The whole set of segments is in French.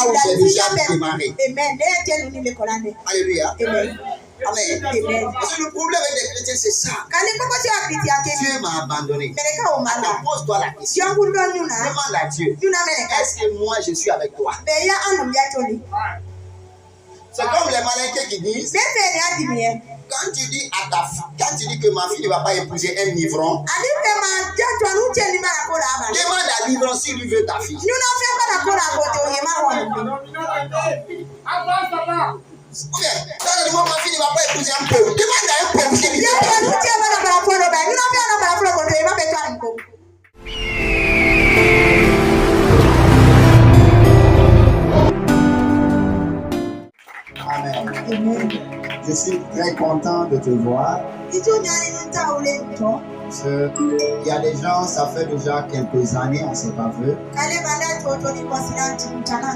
où j'ai déjà démarré. Amen. Alléluia. Amen. Amen. Parce que le problème avec les chrétiens, c'est ça. Dieu m'a abandonné. Alors, pose-toi la question. Demande à Dieu. Est-ce que moi, je suis avec toi? C'est comme les Malakiens qui disent, quand tu dis que ma fille ne va pas épouser un ivron, demande à l'ivron s'il lui veut ta fille. Ok, moi ma fille ne va pas épouser un pauvre. Demande à un pauvre s'il lui veut ta fille. Amen. Je suis très content de te voir. Il y a des gens, ça fait déjà quelques années, on ne s'est pas vu.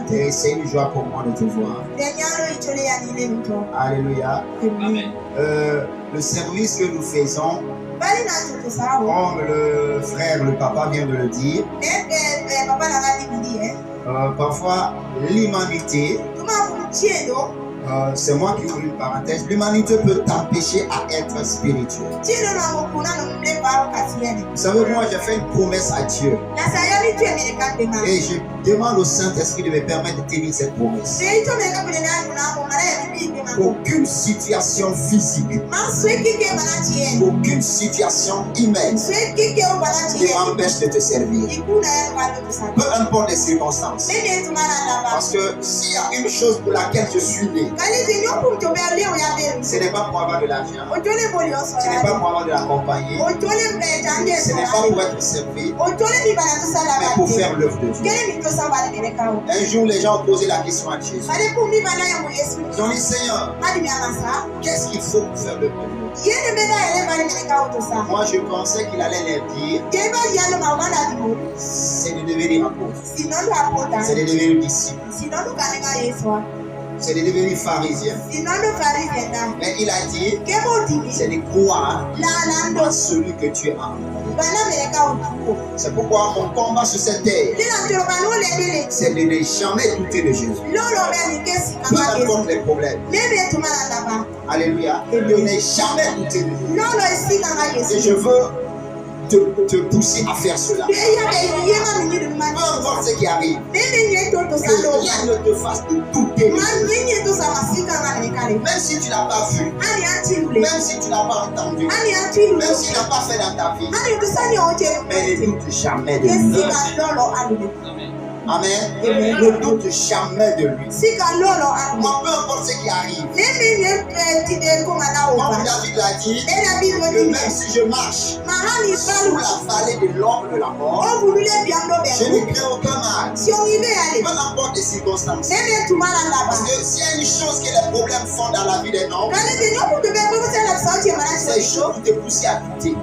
Et c'est une joie pour moi de te voir. Alléluia. Amen. Le service que nous faisons, comme le frère, le papa vient de le dire, parfois l'humanité, c'est moi qui ouvre une parenthèse, l'humanité peut t'empêcher à être spirituel. Vous savez, moi j'ai fait une promesse à Dieu et je demande au Saint-Esprit de me permettre de tenir cette promesse. Aucune situation physique, aucune situation humaine ne m'empêche de te servir. Peu importe les circonstances. Parce que s'il y a une chose pour laquelle je suis né, ce n'est pas pour avoir de l'argent, ce n'est pas pour avoir de la compagnie, ce n'est pas pour être servi, mais pour faire l'œuvre de Dieu. Un jour, les gens ont posé la question à Jésus. Ils ont dit, Seigneur, qu'est-ce qu'il faut pour faire l'œuvre de Dieu? Moi, je pensais qu'il allait leur dire, c'est de devenir apôtre, c'est de devenir disciple, c'est de devenir pharisien. Mais il a dit, c'est de croire en celui que tu as. C'est pourquoi mon combat sur cette terre, c'est de ne jamais douter de Jésus. Peu importe les problèmes. Alléluia. De ne jamais douter de Jésus. Et je veux te pousser à faire cela. Peu importe ce qui arrive, que rien ne te fasse de douter. Même si tu n'as pas vu, même si tu n'as pas entendu, même si tu n'as pas fait dans ta vie, mais ne doute jamais de lui. Amen. Ne doute jamais de lui. Moi, peu importe ce qui arrive. Comme David l'a dit, que même si je marche sous la vallée de l'ombre de la mort, je ne crains aucun mal. Peu importe les circonstances. Parce que s'il y a une chose que les problèmes font dans la vie des hommes, c'est une chose qui te pousse à douter.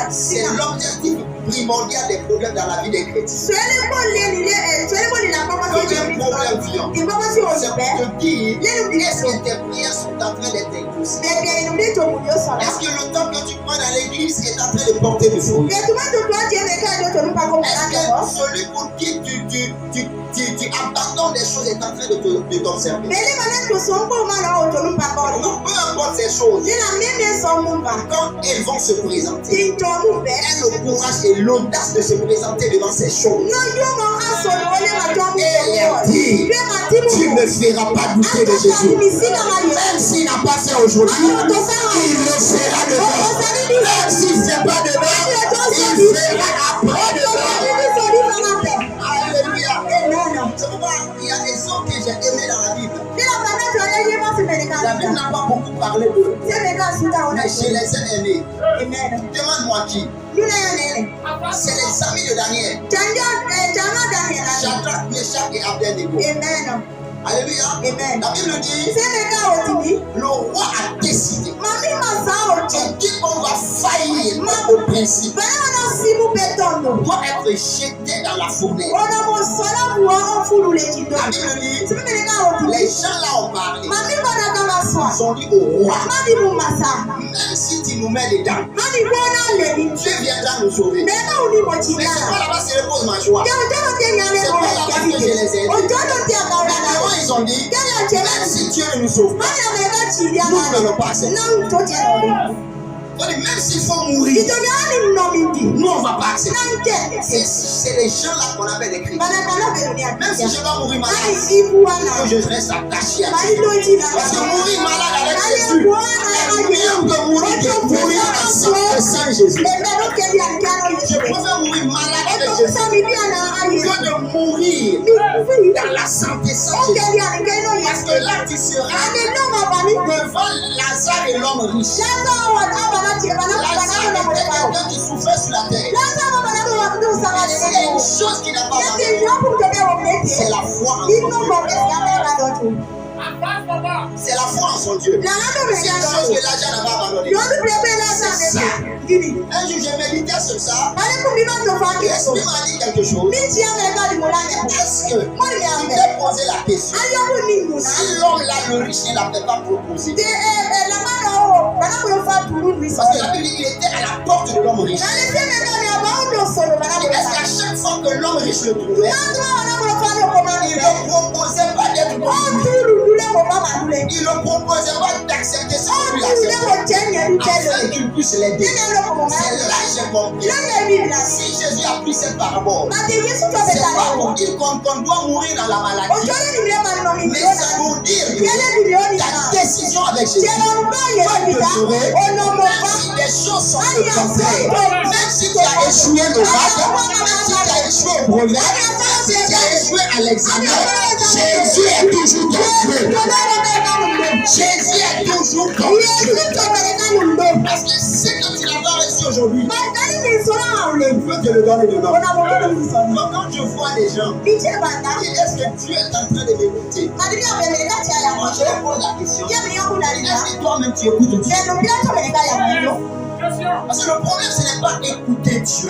C'est l'objectif primordial des problèmes dans la vie des chrétiens. Quand un problème vient, c'est pour te dire, est-ce que tes prières sont en train d'être exaucées? Est-ce que le temps que tu prends dans l'église est en train de porter du fruit? Est-ce que celui pour qui tu abandonnes des choses est en train de t'observer? Peu importe ces choses, quand elles vont se présenter, elles ont le courage et l'audace de se présenter devant ces choses. Et leur dire, tu ne me feras pas douter de Jésus. Même s'il n'a pas fait aujourd'hui, il le fera demain. Même s'il ne fait pas demain, il fera après-demain. Alléluia. C'est pourquoi il y a des hommes que j'ai aimés dans la Bible. La Bible n'a pas beaucoup parlé d'eux, mais je les ai aimés. Demande-moi qui. C'est les amis de Daniel. Shadrach, Meshach et Abednego. Alléluia. La Bible dit, le roi a décidé que quiconque va faillir au principe doit être jeté dans la fournaise. La Bible dit, les gens là ont parlé. Ils ont dit au roi, même si tu nous mets dedans, Dieu viendra nous sauver. Mais c'est pas là-bas se repose ma joie. C'est pas là-bas que je les ai aidés. nous sauve pas. Nous ne venons pas accepter. Même s'il faut mourir, nous on ne va pas accepter. C'est les gens là qu'on appelle les chrétiens. Même si je dois mourir malade, je reste attaché à Jésus. Parce que mourir malade avec Jésus est mieux que mourir sans Jésus. Je préfère mourir malade avec Jésus que de mourir dans la santé sans Jésus. Parce que là tu seras devant Lazare et l'homme riche. Lazare était quelqu'un qui souffrait sur la terre. C'est une chose qui n'a pas abandonné. C'est la foi en son Dieu. C'est la foi en son Dieu. C'est une chose que l'argent n'a pas abandonné. C'est ça. Un jour, je méditais sur ça. L'esprit m'a dit quelque chose. Est-ce que tu t'es posé la question si l'homme là, le riche, il n'avait pas proposé? Parce que la Bible dit qu'il était à la porte de l'homme riche. Est-ce qu'à chaque fois que l'homme riche le trouvait, il ne proposait pas d'être conduit? Il ne proposait pas d'accepter ce que lui acceptait afin qu'il puisse l'aider. C'est là que j'ai compris. Si Jésus a pris cette parabole, c'est pas pour dire qu'on doit mourir dans la maladie, mais c'est pour dire que ta décision avec Jésus va te sauver, même si les choses sont contraires, même si tu as échoué le bac, même si tu as échoué au brevet, même si tu as échoué à l'examen, Jésus est toujours ton Dieu. Jésus est toujours ton Dieu. Parce que ce que tu n'as pas reçu aujourd'hui, il peut te le donner demain. Donc quand je vois des gens, est-ce que Dieu est en train de m'écouter? Moi je leur pose la question. Est-ce que toi-même tu écoutes Dieu? Parce que le problème ce n'est pas écouter Dieu,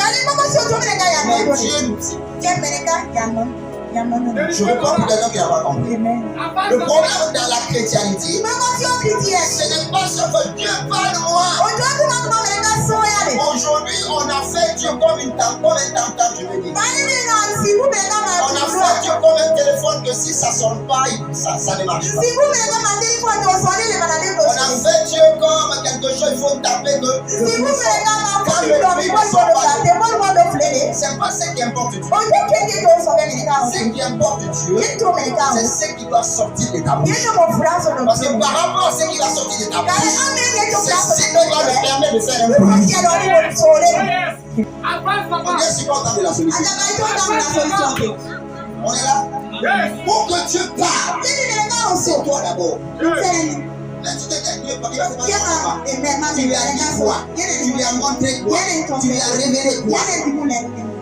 mais Dieu nous dit. Je réponds pour quelqu'un qui n'a pas compris. Le problème dans la chrétienté, ce n'est pas ce que Dieu parle de moi. Aujourd'hui, on a fait Dieu comme un tam-tam, je veux dire. On a fait Dieu comme un téléphone que si ça ne sonne pas, ça ne marche pas. On a fait Dieu comme quelque chose, il faut taper que c'est pas ce qui importe Dieu. Ce qui importe Dieu, c'est ce qui doit sortir de ta bouche. Parce que par rapport à ce qui va sortir de ta bouche, c'est ce qui va te permettre de faire un bruit. On est sur content de la solution. On est là. Pour que Dieu parle, c'est toi d'abord. Là, tu t'es dit, tu lui as dit quoi? Tu lui as montré quoi? Tu lui as révélé quoi?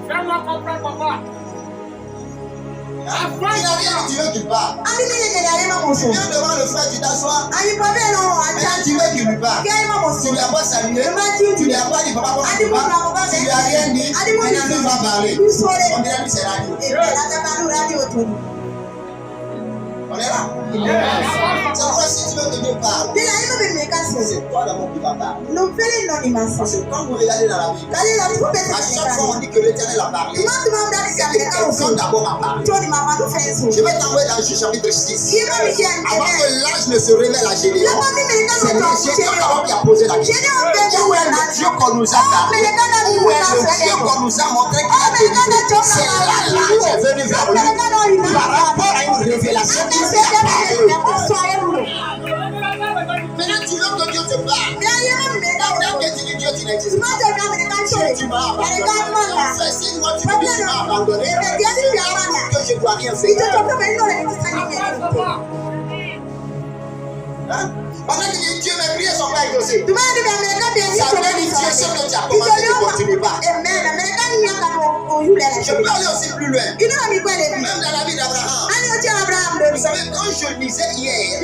Fais-moi comprendre, papa. Tu n'as rien, tu veux qu'il parle. Tu viens devant le frère, tu t'assois. Tu veux qu'il lui parle. Tu ne lui as pas salué. Tu ne lui as pas dit papa, tu ne lui as rien dit. Maintenant, il va parler. On dirait que c'est radio. On est là. C'est pourquoi si tu veux que Dieu parle, c'est toi d'abord qui vas parler. Parce que quand vous regardez dans la Bible, à chaque fois on dit que l'Éternel a parlé, c'est quelqu'un d'abord a parlé. Je vais t'envoyer dans Juge chapitre 6. Avant que l'âge ne se révèle à Gédéon, c'est Gédéon d'abord qui a posé la question. Où est le Dieu qu'on nous a parlé? Où est le Dieu qu'on nous a montré qu'il a délivré? C'est là l'âge est venu vers lui par rapport à une révélation qui lui a parlé. Maintenant tu veux que Dieu te parle. Dès que tu dis Dieu, tu n'existes pas. Tu m'as abandonné. Fais signe, moi tu me dis tu m'as abandonné. Que je ne dois rien faire. Hein? Pendant que Dieu mes prières sont pas exaucées. Ça veut dire Dieu ce que tu as commencé, tu ne continues pas. Je peux aller aussi plus loin. Même dans la vie d'Abraham. Vous savez, quand je lisais hier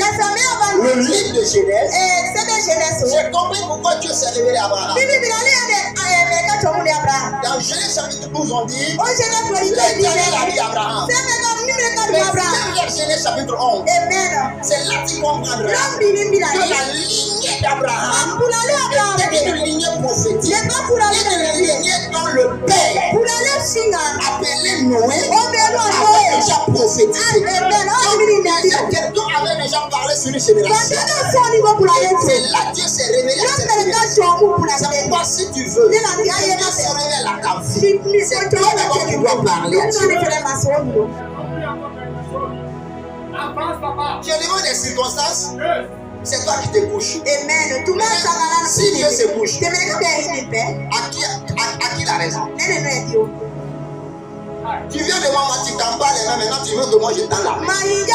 le livre de Genèse, j'ai compris pourquoi Dieu s'est révélé à Abraham. Dans Genèse chapitre 12, on dit l'Éternel a dit à Abraham. Mais dans Genèse chapitre 11, c'est là que tu comprendras que la lignée d'Abraham était une lignée prophétique, une lignée dont le père appelé Noé avait déjà prophétisé. Quelqu'un avait déjà déjà parlé sur une génération. Et c'est là que Dieu s'est révélé à cette génération. C'est pourquoi si tu veux, Dieu se révèle à ta vie. C'est toi d'abord qui dois parler à Dieu. Tu es devant des circonstances, c'est toi qui te couches. Amen. Si Dieu se couche, à qui la raison? Tu viens devant moi, tu t'en bats les mains, maintenant tu veux que moi je tends la main. Il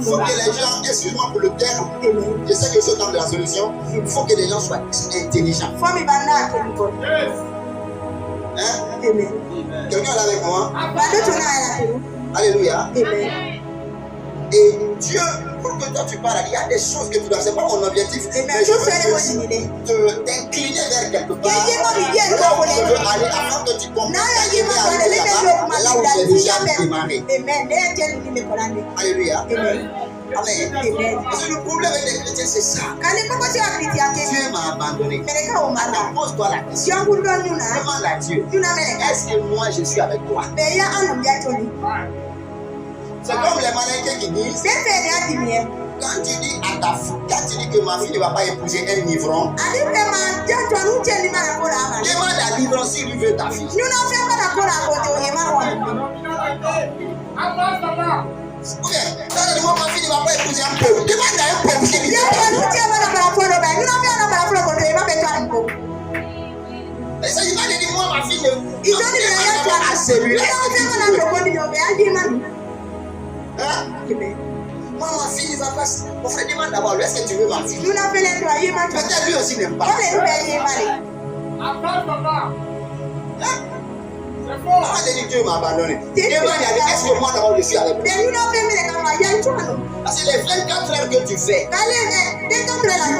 faut que les gens, excuse-moi pour le terme, je sais que je suis au temps de la solution, il faut que les gens soient intelligents. Hein? Quelqu'un est là avec moi? Alléluia. Et Dieu, pour que toi tu parles, il y a des choses que tu dois. C'est pas mon objectif. Mais je veux t'incliner vers quelque part. Là où je veux aller afin que tu comprennes. Là où j'ai déjà démarré. Alléluia. Amen. Parce que le problème avec les chrétiens, c'est ça. Dieu m'a abandonné. Alors pose-toi la question. Demande à Dieu. Est-ce que moi je suis avec toi? C'est comme les Malaisiens qui disent, quand tu dis à ta fille, quand tu dis que ma fille ne va pas épouser un livron, demande à livron s'il lui veut ta fille. Ok, moi ma fille ne va pas épouser un pauvre. Demande à un pauvre s'il lui veut ta fille. Il s'agit pas de dire moi ma fille ne va pas à celui-là. Hein? Moi, ma fille ne va pas. Mon frère demande d'abord, est-ce que tu veux ma fille? Peut-être lui aussi n'aime pas. Maman dit que Dieu m'a abandonné. Demande est-ce que moi d'abord je suis avec toi? Parce que les 24 heures que tu fais, tu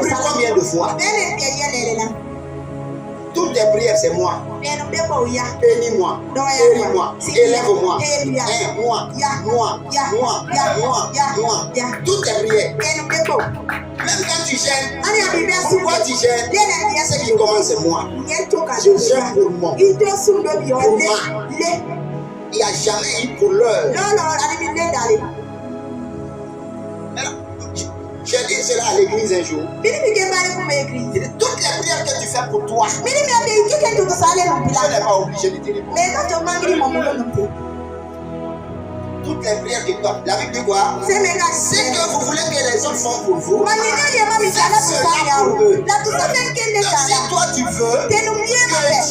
pries combien de fois? Toutes tes prières, c'est moi. Bénis-moi, guéris-moi, élève-moi, moi. Toutes tes prières. Même quand tu gênes, pourquoi tu gênes? Ce qui commence, c'est moi. Je gêne pour moi. Pour moi. Il n'y a jamais eu pour l'heure. J'ai dit cela à l'église un jour. Toutes les prières que tu fais pour toi, je n'ai pas obligé de te répondre. Toutes les prières que tu as. La Bible dit quoi? C'est que vous voulez que les autres font pour vous. Faites cela pour eux. Donc si toi tu veux que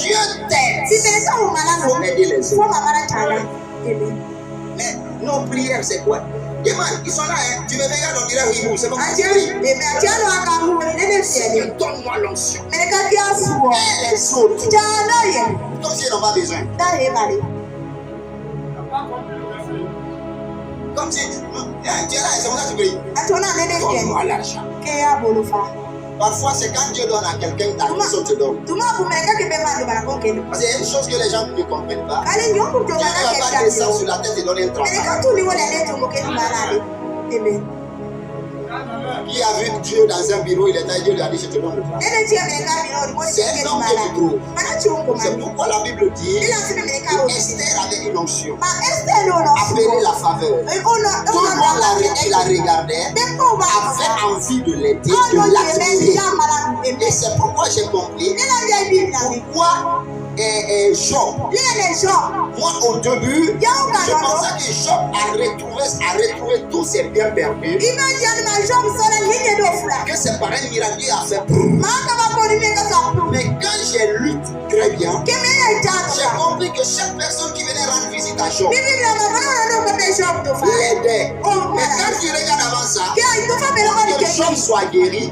Dieu t'aide, il faut aider les autres. Mais nos prières, c'est quoi? Demande, ils sont là, hein. Tu me regardes, on dirait oui, c'est comme ça. Seigneur, donne-moi l'onction. Et les autres, comme s'ils n'ont pas besoin. Comme si, tu es là, c'est comme ça que tu pries. Donne-moi l'argent. Parfois, c'est quand Dieu donne à quelqu'un, ta mission te donne. Parce qu'il y a une chose que les gens ne comprennent pas. Dieu ne va pas descendre sur la tête et donner un travail. Qui a vu Dieu dans un bureau, il est allé, Dieu lui a dit, je te donne le travail. C'est un homme que tu trouves. C'est pourquoi la Bible dit que Esther avait une onction. Appelée la faveur. Tout le monde la regardait, avait envie de l'aider, de l'attirer. Et c'est pourquoi j'ai compris pourquoi Job. Moi au début, je pensais que Job a retrouvé tous ses biens perdus. Que ses parents miraculeux a fait preuve. Mais quand j'ai lu très bien, j'ai compris que chaque personne qui venait rendre visite à Job l'aidait. Mais quand tu regardes avant ça, pour que Job soit guéri,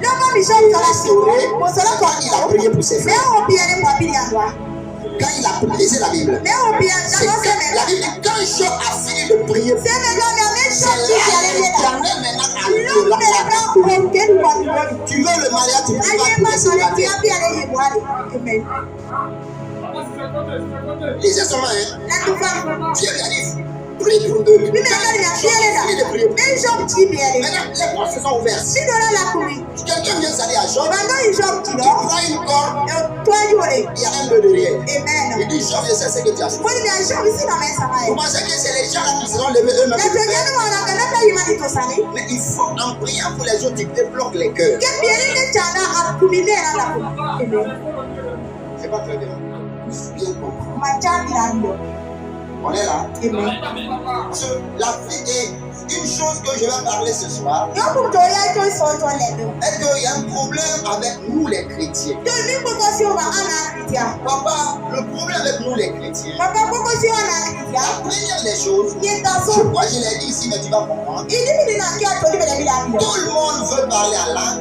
restauré, c'est quand il a prié pour ses frères. Quand il a prié, c'est la Bible. La Bible dit quand Job a fini de prier, c'est l'éternel maintenant a tu veux le mariage, tu pries pas pour les célibataires. Lisez seulement, hein. Dieu lui a dit, prie prie pour eux. J'ai fini de prier pour eux. Maintenant, les portes se sont ouvertes. Quelqu'un vient s'aller à Job, tu prends une corde, il y a un nœud derrière. Il dit, Job, je sais ce que tu as fait. Vous pensez que c'est les gens là qui seront levés eux-mêmes? Mais il faut, en priant pour les autres, tu débloques les cœurs. C'est pas très bien. Bien comprendre. On est là. La vie est une chose que je vais parler ce soir. Est-ce qu'il y a un problème avec nous les chrétiens? Papa, le problème avec nous les chrétiens, la première des choses, je crois que je l'ai dit ici, mais tu vas comprendre. Tout le monde veut parler en langue.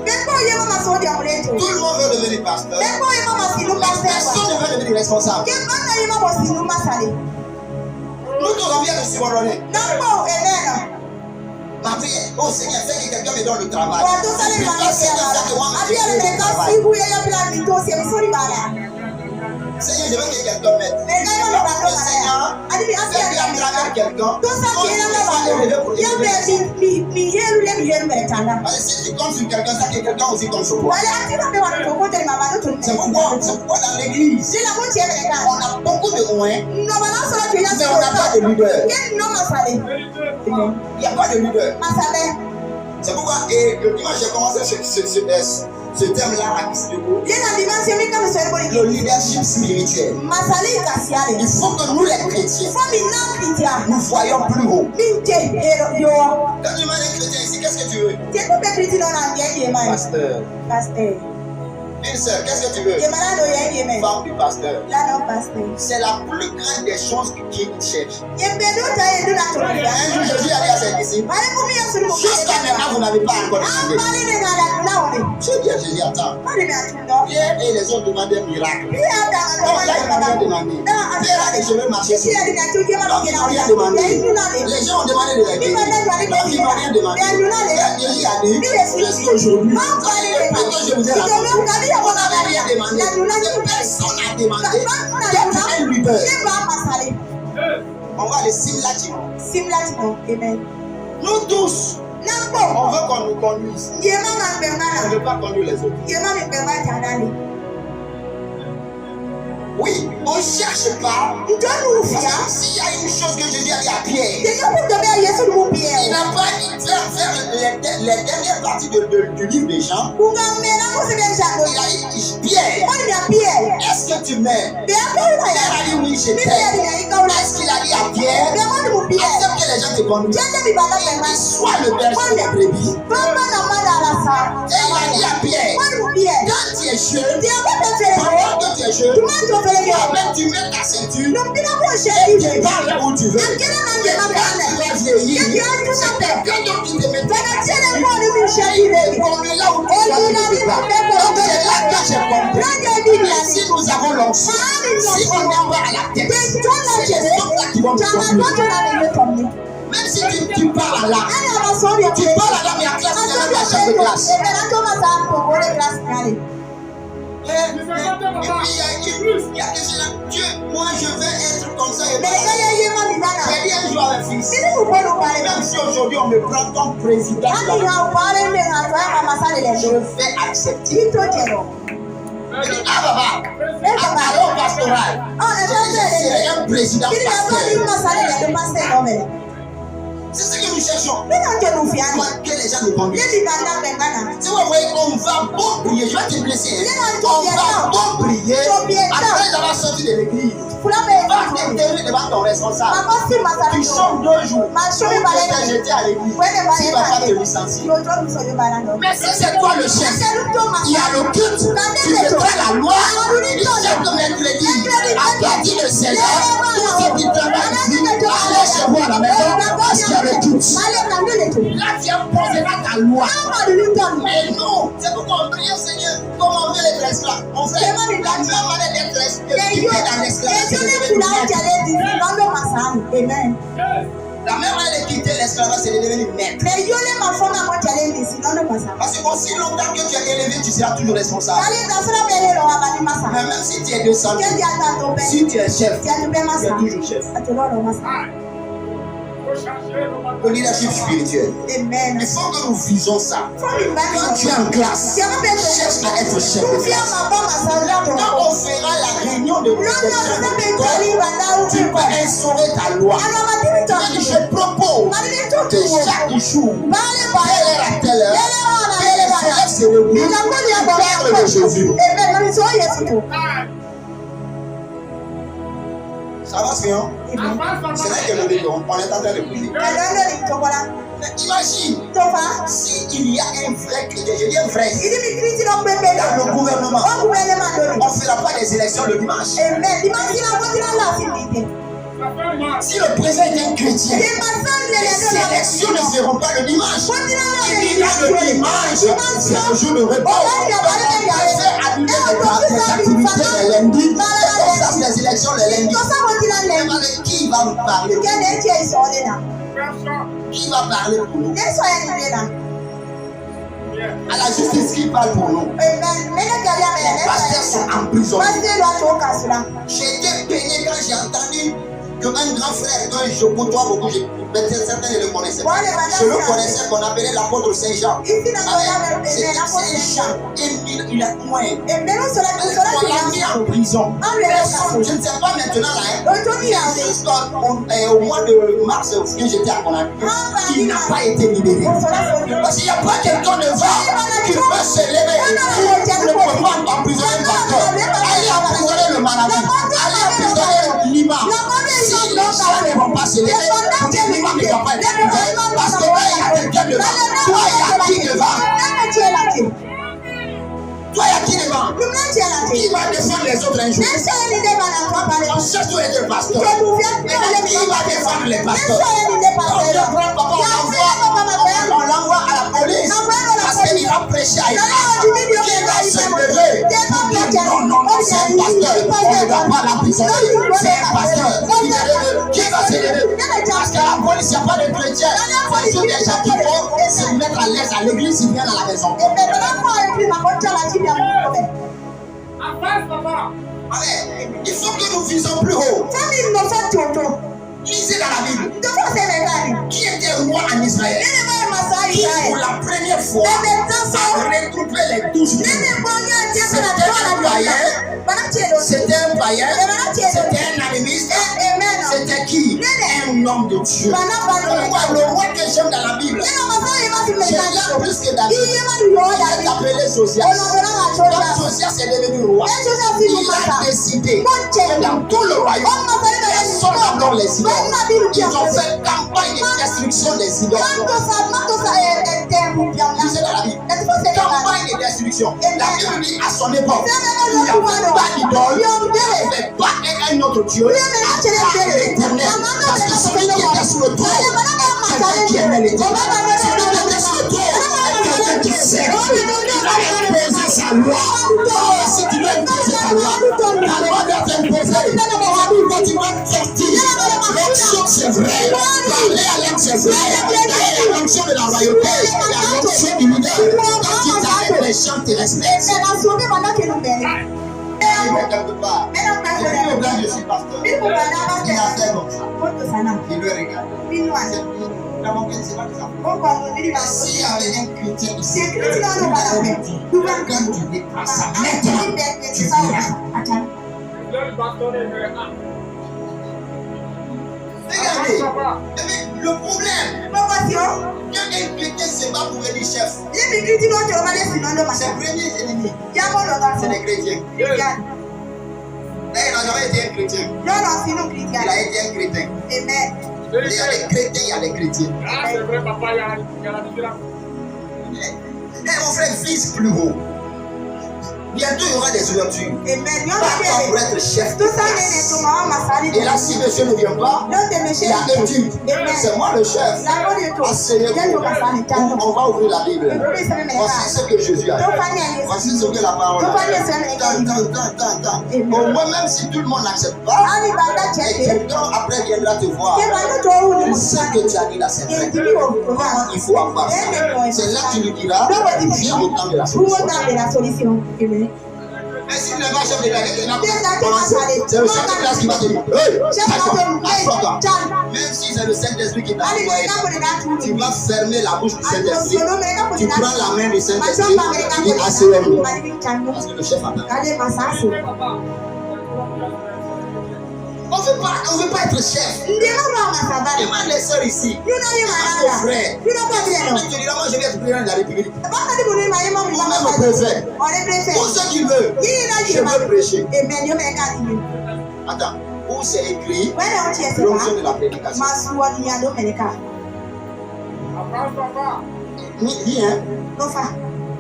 Tout le monde veut devenir pasteur. Personne ne veut devenir responsable. Nous tous on vient de se ordonner. Ma prière, oh Seigneur, fais que quelqu'un me donne le travail. Seigneur, je veux que quelqu'un m'aide. Seigneur, fais à travers quelqu'un. Si tu comptes sur quelqu'un, ça que quelqu'un aussi compte sur toi. C'est pourquoi dans l'église, on a beaucoup de moyens, mais on n'a pas de leader. Il n'y a pas de leader. C'est pourquoi, et le dimanche, j'ai commencé ce thème-là à Kisleco. Le leadership spirituel. Il faut que nous, les chrétiens, nous voyons plus haut. Quand tu demandes un chrétien ici, qu'est-ce que tu veux? Pasteur. Une sœur, qu'est-ce que tu veux? Femme du pasteur. C'est la plus grande des choses qu'il cherche. Un jour, Jésus a dit à ses disciples, jusqu'à maintenant, vous n'avez pas encore décidé. Je dis à Jésus, attends. Pierre et les autres demandent un miracle. Donc là, ils n'ont rien demandé. Pierre a dit, je veux marcher sur lui. Donc ils n'ont rien demandé. Les gens ont demandé de la guérir. Donc ils n'ont rien demandé. Jésus a dit, jusqu'aujourd'hui, que je vous ai raconté. On n'avait rien demandé. Personne n'a demandé d'être un leader. On va aller Simlatimo. Amen. Nous tous, on veut qu'on nous conduise. On ne veut pas conduire les autres. Oui, on ne cherche pas. S'il y a une chose que Jésus a dit à Pierre, il n'a pas dit faire les dernières parties du livre des Jean. Il a dit, Pierre, est-ce que tu m'aimes? Pierre a dit oui, je t'aime. Est-ce qu'il a dit à Pierre, accepte que les gens te conduisent? Il dit, sois le berger des brebis. Et il a dit à Pierre, quand tu es jeune, pendant que tu es jeune, même tu mets ta ceinture et tu pars là où tu veux. Et quand tu vas vieillir, c'est quelqu'un d'autre qui te met ta ceinture et te conduit là où tu vas. Donc c'est là que j'ai compris. Si nous avons l'onction, si on n'est pas à la tête, c'est les autres là qui vont nous conduire. Même si tu parles là, mais à classe, tu n'as pas chef de classe. Et puis il y a des gens, Dieu, moi je veux être comme ça. J'ai dit un jour à un fils, même si aujourd'hui on me prend comme président, je vais accepter. Je dis, ah papa, alors pastoral, je serai un président pasteur. C'est ce que nous cherchons. Que les gens nous conduisent. Tu vois, on va bon prier. Je vais te blesser. On va bon prier. Après avoir sorti de l'église, va t'interroger devant ton responsable. Tu chantes 2 jours. Tu vas te jeter à l'église. Tu ne vas pas te licencier. Mais si c'est toi le chef, il y a le culte, tu mettras la loi. Et chaque mercredi, à partir de 16h, tout ce qui travaille ici, allez chez vous à la maison. Parce qu'il y a le culte. Là, tu imposeras ta loi. Mais non, c'est pourquoi on prie, Seigneur, comment on veut être esclave. On fait la même manière d'être esclave dans l'esclavage. Amen. La même manière de quitter l'esclavage, c'est de devenir maître. Parce que aussi longtemps que tu es élevé, tu seras toujours responsable. Mais même si tu es descendu, si tu es chef, tu es toujours chef. Le leadership spirituel. Amen. Il faut que nous visons ça. Quand tu es en classe, cherche à être chef de classe. Quand on fera la réunion de tu peux instaurer ta loi. Je propose que chaque jour, telle heure à telle heure, les élèves se regroupent, parlent de Jésus. Ça va, Seigneur? C'est là que le béton, on est en train de prier. Imagine, s'il y a un vrai chrétien, je dis un vrai, dans le gouvernement, on ne fera pas des élections le dimanche. Si le président est un chrétien, les élections ne seront pas le dimanche. Il y a le dimanche, c'est le jour de repos. On préfère annuler les activités le lundi, on fasse les élections le lundi. Qui va nous parler? Qui va parler pour nous? À la justice, qui parle pour nous? Les pasteurs sont emprisonnés. J'ai été peiné quand j'ai entendu qu'un grand frère, quand je côtoie beaucoup, certains ne le connaissaient pas. Je le connaissais, qu'on appelait l'apôtre Saint-Jean. C'est Saint-Jean. Il a moins. On l'a mis en prison. Je ne sais pas maintenant là. Juste au mois de mars, quand j'étais à Conakry, il n'a pas été libéré. Parce qu'il n'y a pas quelqu'un devant qui peut se lever. Il ne peut pas emprisonner le pasteur. Allez emprisonner le marabout. Allez emprisonner l'imam. Si les gens ne vont pas se lever, l'imam ne va pas être emprisonné. Parce que là, il y a quelqu'un devant. Toi, il y a qui devant? Toi, il y a qui devant? Qui va défendre les autres un jour? On cherche tous les deux pasteurs. Qui va défendre les pasteurs? On l'envoie à la police parce qu'il va prêcher à une qui va se lever pour dire non, c'est un pasteur. On ne doit pas l'emprisonner. C'est un pasteur. Qui va se lever? Parce qu'à la police, il n'y a pas de chrétiens. Il faut des gens qui vont se mettre à l'aise à l'église, ils viennent à la maison. Amen. Il faut que nous visons plus haut. Lisez dans la Bible. Qui était roi en Israël? Qui pour la première fois a regroupé les 12 tribus. C'était un païen, c'était un animiste, c'était qui? Un homme de Dieu. Le roi que j'aime dans la Bible, je l'aime plus que David. Il est appelé Josias. Quand Josias est devenu roi, il a décidé que dans tout le royaume, personne n'adore les idoles. Ils ont fait campagne de destruction des idoles. Lisez dans la Bible. Campagne de destruction. La Bible dit à son époque, il n'y avait pas d'idole, il n'y avait pas un autre Dieu, à part l'Éternel. Parce que celui qui était sur le trône, quelqu'un qui aimait l'Éternel. Celui qui était sur le trône, quelqu'un qui sert. Il a imposé sa loi. Si tu veux imposer ta loi, la loi doit t'imposer. Quand tu vas sortir, l'onction c'est vrai. Parler à l'homme c'est vrai. Il y a l'onction de la royauté. Il y a l'onction du leader. Quand tu t'arrêtes, les gens te respectent. Il est quelque part. Depuis au blanc, je suis pasteur. Il a fait comme ça. Il le regarde. Il a manqué de ses ça. S'il y avait un chrétien ici, il aurait dit, quand tu dépasses ça, maintenant, tu verras. Regardez, le problème, quand un chrétien se bat pour être chef, ses premiers ennemis, c'est les chrétiens. Là, il n'a jamais été un chrétien. Il a été un chrétien. Il y a des chrétiens, il y a des chrétiens. C'est vrai, papa, il y a la différence. Mon frère, vise plus haut. Bientôt, il y aura des ouvertures. Pas pour être chef de classe. Et là, si monsieur ne vient pas, il y a un type. C'est moi le chef. Asseyez-vous. On va ouvrir la Bible. Voici ce que Jésus a dit. Voici ce que la parole a dit. Au moins, même si tout le monde n'accepte pas, et quelqu'un après viendra te voir. Il sait que tu as dit là, c'est vrai. Comment il faut avoir ça? C'est là que tu lui diras, viens au temps de la solution. Mais si tu n'es pas chef de classe, c'est le chef de classe qui va te dire, hey, même s'ils c'est le Saint-Esprit qui t'a envoyé. Tu vas fermer la bouche du Saint-Esprit. Tu prends la main du Saint-Esprit. Tu dis asseyez-vous. Parce que le chef attend. On ne veut pas être chef. Demande les sœurs ici. Demande aux frères. Tu diras, moi je vais être président de la République. Ou même au préfet. Pour ceux qui veulent, je veux prêcher. Attends, où c'est écrit l'onction de la prédication? Dis, hein?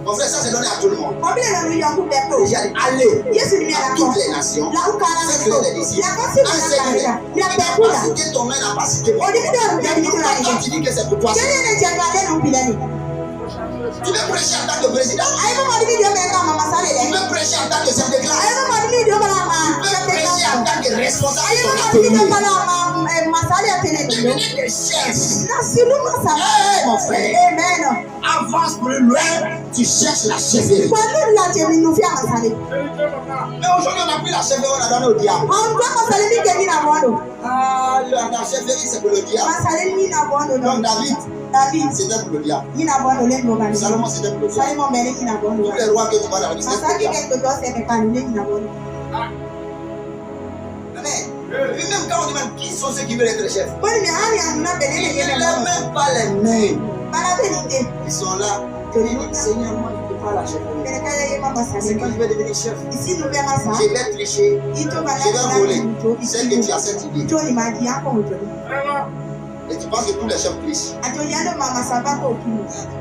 Mon frère, ça c'est donné à tout le monde. J'ai dit, allez à toutes les nations, faites-les des disciples, enseignez-les. Il n'a pas cité ton nom, il n'a pas cité moi. Quand tu dis que c'est pour toi, tu veux prêcher en tant que président? Tu veux prêcher en tant que chef de classe? Tu veux prêcher en tant que responsable de ton atelier? Devenez des chefs. Hey, mon frère. Avance plus loin, tu cherches la chefferie. Mais aujourd'hui, on a pris la chefferie, on l'a donné au diable. Ah, la chefferie, c'est pour le diable. Donc, David, c'était pour le diable. Salomon, c'était pour le diable. Tous les rois que tu vois dans le c'était pour le diable. Amen. Même quand on demande qui sont ceux qui veulent être chefs, ils n'ont même pas les mains. Ils sont là. Seigneur, moi je ne peux pas la chefferie. C'est quand je vais devenir chef. Je vais tricher. Je vais voler. C'est que tu as cette idée. Et tu penses que tous les chefs trichent.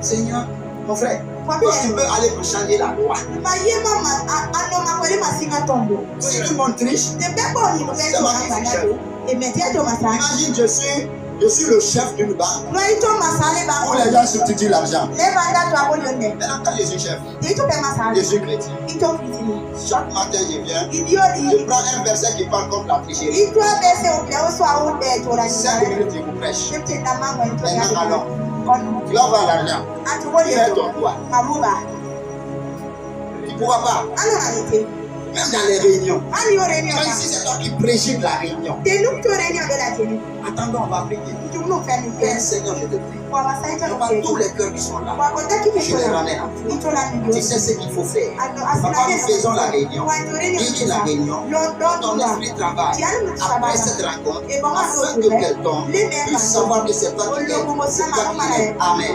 Seigneur, mon frère, toi tu veux aller pour changer la loi. Si tout le monde triche, c'est moi qui suis chef. Imagine, je suis le chef d'une banque où les gens substituent l'argent. Maintenant, quand je suis chef, je suis chrétien. Chaque matin, je viens, je prends un verset qui parle contre la tricherie. 5 minutes, je vous prêche. Maintenant, alors, tu vas voir l'argent. Fais ton droit. Tu ne pourras pas. Même dans les réunions. Même si c'est toi qui préside la réunion. Attendons, on va prier. Seigneur, je te prie. Papa, tous les cœurs qui sont là, je les ramène à toi. Tu sais ce qu'il faut faire. Papa, nous faisons la réunion. Dirige la réunion. Ton esprit travaille. Après cette rencontre, afin que quelqu'un puisse savoir que c'est toi qui es. Amen.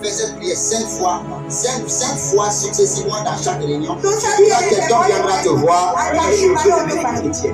Fais cette prière 5 fois. 5 fois successivement dans chaque réunion. Quand quelqu'un viendra te voir, un jour tu deviendras chrétien.